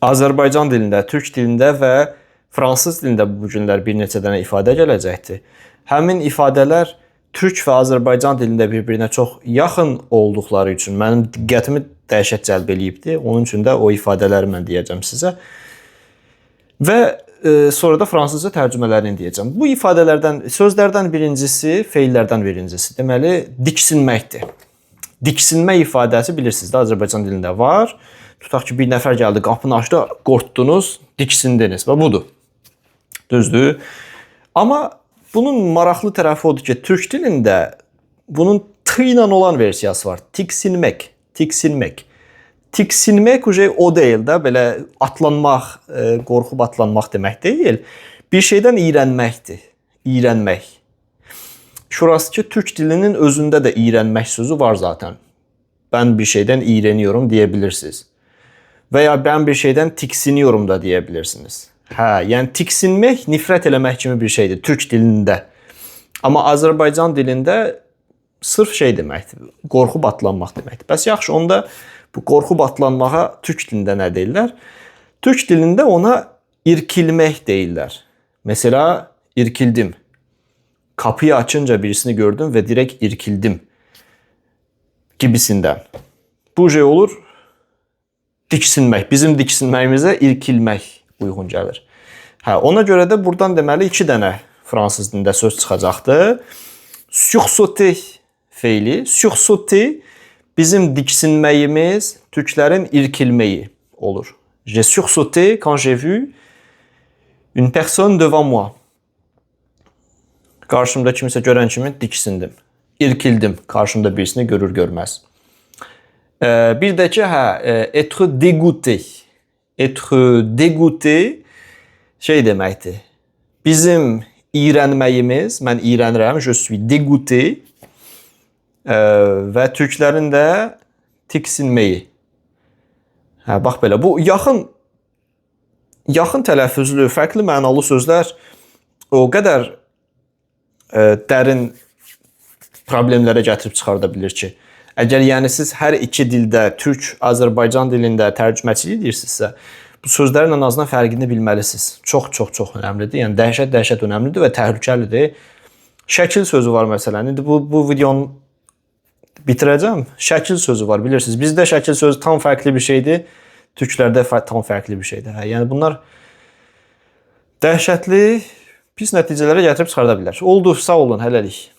Azərbaycan dilində, türk dilində və fransız dilində bu günlər bir neçə dənə ifadə gələcəkdir. Həmin ifadələr türk və Azərbaycan dilində bir-birinə çox yaxın olduqları üçün mənim diqqətimi dəhşət cəlb eləyibdi. Onun üçün də o ifadələri mən deyəcəm sizə. Və sonra da fransızca tərcümələrini deyəcəm. Bu ifadələrdən, sözlərdən birincisi, feillərdən birincisi deməli diksinməkdir. Diksinmə ifadəsi bilirsiniz də Azərbaycan dilində var. Tutaq ki, bir nəfər gəldi, qapını açdı, qorxdunuz, diksindiniz və budur. Düzdür? Amma bunun maraqlı tərəfi odur ki, türk dilində bunun t ilə olan versiyası var. Tiksinmək, tiksinmək. Tiksinmək o deyil də, belə atlanmaq, qorxub atlanmaq demək deyil. Bir şeydən iyrənməkdir. İyrənmək. Şurası ki, türk dilinin özündə də iyrənmək sözü var zaten. Ben bir şeydən iyrəniyorum diyebilirsiniz. Veya ben bir şeydən tiksiniyorum da diyebilirsiniz. Yəni tiksinmək nifrət eləmək kimi bir şeydir türk dilində. Amma Azərbaycan dilində sırf şey deməkdir, qorxub atlanmaq deməkdir. Bəs yaxşı, onda bu qorxub atlanmağa türk dilində nə deyirlər? Türk dilində ona irkilmək deyirlər. Mesela irkildim. Kapıyı açınca birisini gördüm ve direkt irkildim gibisinden. Bu şey olur diksinmək. Bizim diksinməyimizə irkilmək uyğun gəlir. Ona görə də buradan deməli 2 dənə fransız dilində söz çıxacaqdır. Sursauter feili. Sursauter bizim diksinməyimiz, türklərin irkilməyi olur. J'ai sursauté quand j'ai vu une personne devant moi. Qarşımda kimsə görən kimi diksindim. İrkildim karşımda birisini görür görməz. Bir də ki, être dégoûté. Être dégoûté şey deməkdir. Bizim iyrənməyimiz, mən iyrənirəm, je suis dégoûté və türklərin də tiksinməyi. Bax belə, bu yaxın tələffüzlü, fərqli mənalı sözlər o qədər dərin problemlərə gətirib çıxarda bilir ki, əgər yəni siz hər iki dildə, türk, Azərbaycan dilində tərcüməçilik edirsinizsə, bu sözlərin ən azından fərqini bilməlisiniz. Çox önəmlidir. Yəni dəhşət önəmlidir və təhlükəlidir. Şəkil sözü var məsələn. İndi bu videonu bitirəcəm. Şəkil sözü var, bilirsiniz. Bizdə şəkil sözü tam fərqli bir şeydir. Türklərdə tam fərqli bir şeydir. Yəni bunlar dəhşətli, pis nəticələrə gətirib çıxarda bilər. Oldu, sağ olun, hələlik.